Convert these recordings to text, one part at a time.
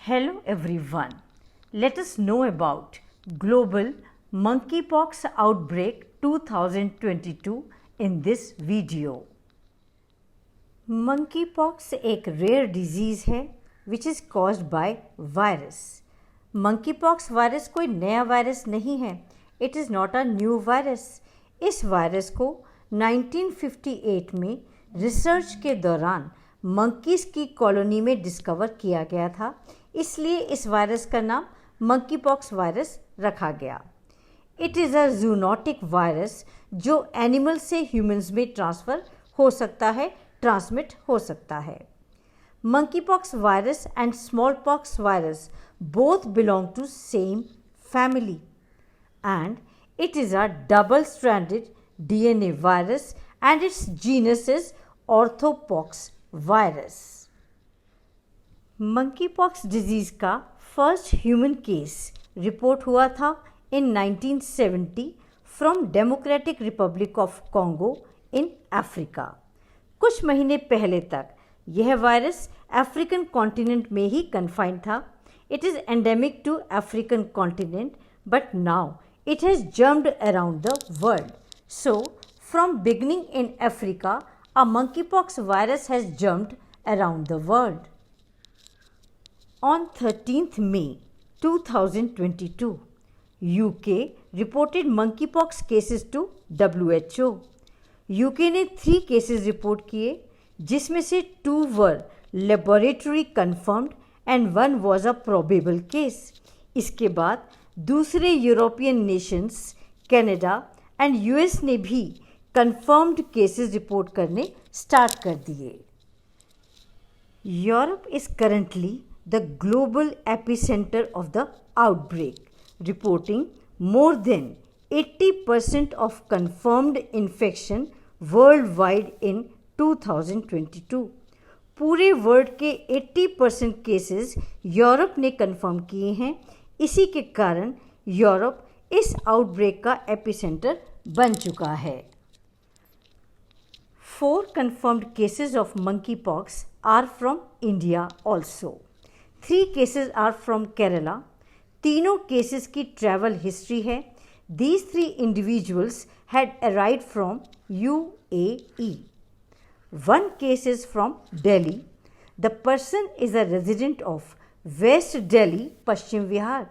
Hello everyone. Let us know about Global Monkeypox Outbreak 2022 in this video. Monkeypox एक rare disease है which is caused by virus. Monkeypox virus कोई नया virus नहीं है. It is not a new virus. इस virus को 1958 में research के दौरान मंकीज़ की कॉलोनी में डिस्कवर किया गया था, इसलिए इस वायरस का नाम मंकीपॉक्स वायरस रखा गया. It is a zoonotic virus जो एनिमल से ह्यूमंस में ट्रांसफ़र हो सकता है, ट्रांसमिट हो सकता है. Monkeypox virus and smallpox virus both belong to same family and it is a double-stranded DNA virus and its genus is Orthopox virus. Monkeypox disease का फर्स्ट ह्यूमन केस रिपोर्ट हुआ था in 1970 from democratic republic of Congo in Africa. कुछ महीने पहले तक यह virus African continent में ही कन्फाइंड था. It is endemic to African continent but now it has jumped around the world. So, from beginning in Africa, a monkeypox virus has jumped around the world. On 13th May 2022, UK reported monkeypox cases to WHO. UK ने 3 cases report किए, जिसमें से 2 were laboratory confirmed and 1 was a probable case. इसके बाद दूसरे European nations Canada and US ने भी confirmed cases report करने स्टार्ट कर दिए. Europe is currently the global epicentre of the outbreak, reporting more than 80% of confirmed infection worldwide in 2022. पूरे world के 80% केसेस यूरोप ने कंफर्म किए हैं. इसी के कारण यूरोप इस आउटब्रेक का एपिसेंटर बन चुका है. 4 confirmed cases of monkeypox are from India also. 3 cases are from Kerala. तीनों केसेस की ट्रैवल हिस्ट्री है. These 3 individuals had arrived from UAE. 1 case is from Delhi. The person is a resident of West Delhi, Paschim Vihar,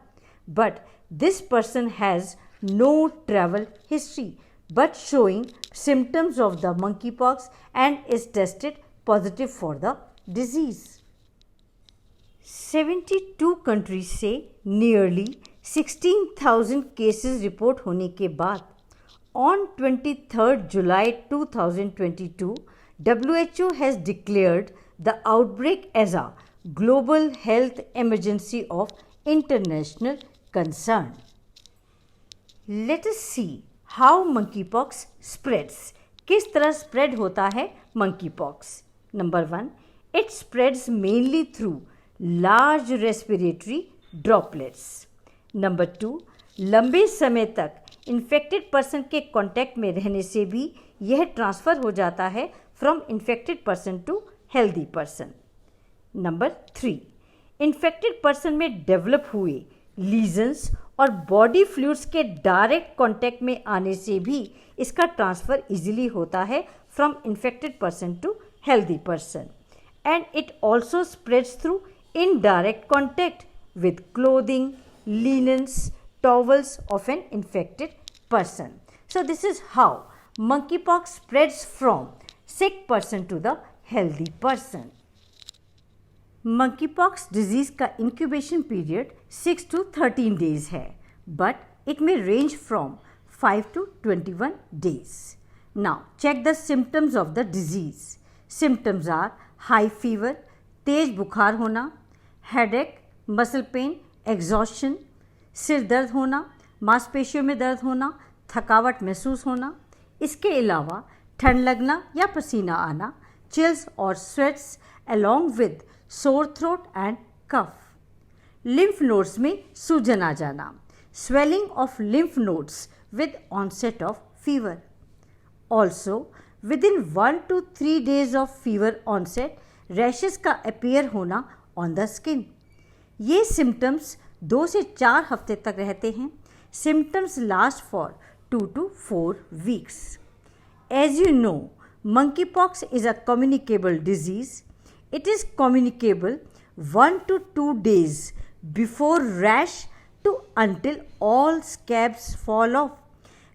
but this person has no travel history but showing symptoms of the monkeypox and is tested positive for the disease. 72 countries से nearly 16,000 cases report होने के बाद on 23rd July 2022, WHO has declared the outbreak as a global health emergency of international concern. Let us see how monkeypox spreads. किस तरह spread होता है monkeypox? Number 1, it spreads mainly through large respiratory droplets. Number 2, लंबे समय तक infected person के contact में रहने से भी यह ट्रांसफ़र हो जाता है from infected person to healthy person. Number 3, infected person में डेवलप हुए लीजन्स और बॉडी फ्लूइड्स के डायरेक्ट कांटेक्ट में आने से भी इसका ट्रांसफ़र इजीली होता है from infected person to healthy person. And it also spreads through indirect contact with clothing, linens, towels of an infected person. So this is how monkeypox spreads from sick person to the healthy person. Monkeypox disease का incubation period 6 to 13 days है, but it may range from 5 to 21 days. Now check the symptoms of the disease. Symptoms are high fever, तेज बुखार होना, headache, muscle pain, exhaustion, सिर दर्द होना, मांसपेशियों में दर्द होना, थकावट महसूस होना. इसके अलावा ठंड लगना या पसीना आना, चिल्स और sweats along with sore throat and cough. Lymph nodes में सूजन आ जाना, swelling of lymph nodes with onset of fever. Also, within 1 to 3 days of fever onset, rashes का appear होना on the skin. ये सिम्टम्स 2 से 4 हफ्ते तक रहते हैं. Symptoms last for 2 to 4 weeks. As you know, monkeypox is a communicable disease. It is communicable 1 to 2 days before rash to until all scabs fall off.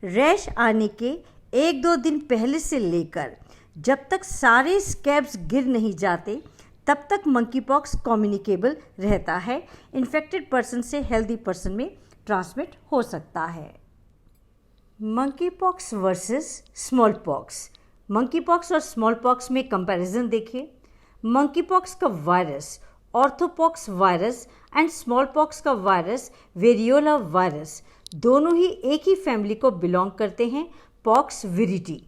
Rash आने के 1-2 दिन पहले से लेकर जब तक सारे स्कैब्स गिर नहीं जाते तब तक मंकीपॉक्स कम्युनिकेबल रहता है. इन्फेक्टेड पर्सन से हेल्दी पर्सन में ट्रांसमिट हो सकता है. Monkeypox versus smallpox. Monkeypox और स्मॉल पॉक्स में कंपैरिजन देखिए. मंकीपॉक्स का virus orthopox virus and smallpox का वायरस वेरियोला वायरस दोनों ही एक ही फैमिली को बिलोंग करते हैं, पॉक्स विरिडी.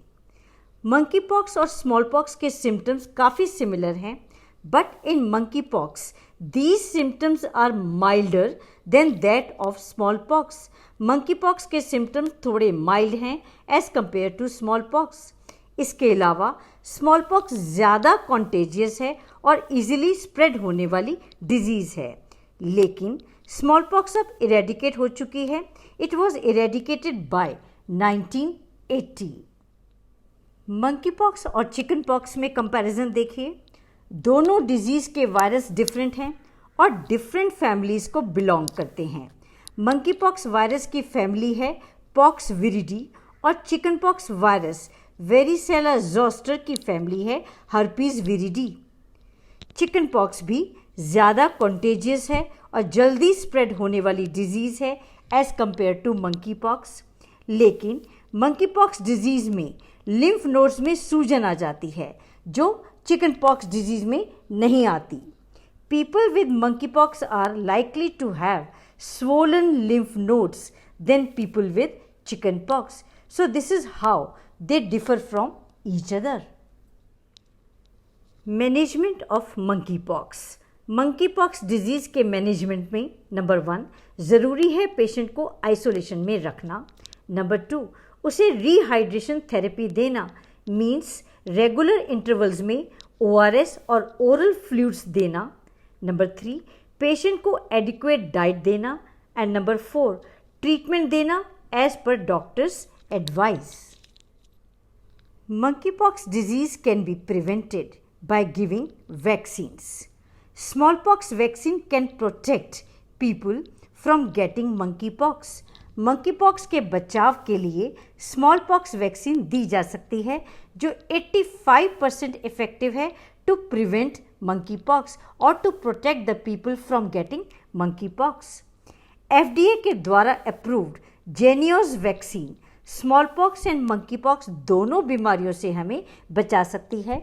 मंकीपॉक्स और स्मॉल पॉक्स के सिम्टम्स काफ़ी सिमिलर हैं, but in monkeypox these symptoms are milder than that of smallpox. Monkeypox के सिम्टम्स थोड़े माइल्ड हैं as compare to smallpox. इसके अलावा स्मॉल पॉक्स ज़्यादा कॉन्टेजियस है और इजीली स्प्रेड होने वाली डिजीज़ है, लेकिन स्मॉल पॉक्स अब इरेडिकेट हो चुकी है. It was eradicated by 1980. Monkeypox और चिकन पॉक्स में कंपैरिजन देखिए. दोनों डिजीज़ के वायरस डिफरेंट हैं और डिफरेंट फैमिलीज़ को बिलोंग करते हैं. मंकीपॉक्स वायरस की फैमिली है पॉक्स विरिडी और chicken pox virus varicella zoster की फैमिली है हर्पीज विरिडी. चिकन पॉक्स भी ज़्यादा कॉन्टेजियस है और जल्दी स्प्रेड होने वाली डिजीज़ है as compare to monkeypox, लेकिन मंकी पॉक्स डिजीज़ में लिम्फ नोड्स में सूजन आ जाती है जो चिकन पॉक्स डिजीज़ में नहीं आती. People with monkeypox are likely to have swollen lymph nodes than people with chicken pox. So this is how they differ from each other. Management of monkeypox. monkeypox disease के management में number 1 ज़रूरी है patient को isolation में रखना. Number 2 उसे rehydration therapy देना, means regular intervals में ORS और ओरल फ्लूइड्स देना. नंबर 3 पेशेंट को एडिक्वेट डाइट देना. एंड नंबर 4 ट्रीटमेंट देना as per doctor's advice. Monkeypox disease can be prevented by giving vaccines. Smallpox vaccine can protect people from getting monkeypox. Monkeypox के बचाव के लिए smallpox vaccine दी जा सकती है जो 85% इफेक्टिव है to prevent monkeypox or to protect the people from getting monkeypox. FDA के द्वारा approved Jynneos vaccine smallpox and monkeypox दोनों बीमारियों से हमें बचा सकती है.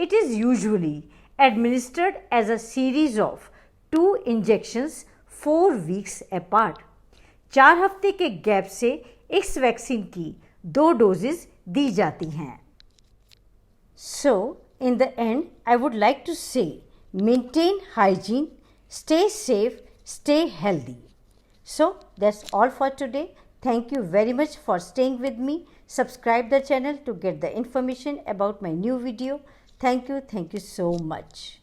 It is usually administered as a series of 2 injections 4 weeks apart. 4 हफ्ते के गैप से इस वैक्सीन की 2 डोजेज दी जाती हैं. So, in the end, I would like to say, maintain hygiene, stay safe, stay healthy. So, that's all for today. Thank you very much for staying with me. Subscribe the channel to get the information about my new video. Thank you so much.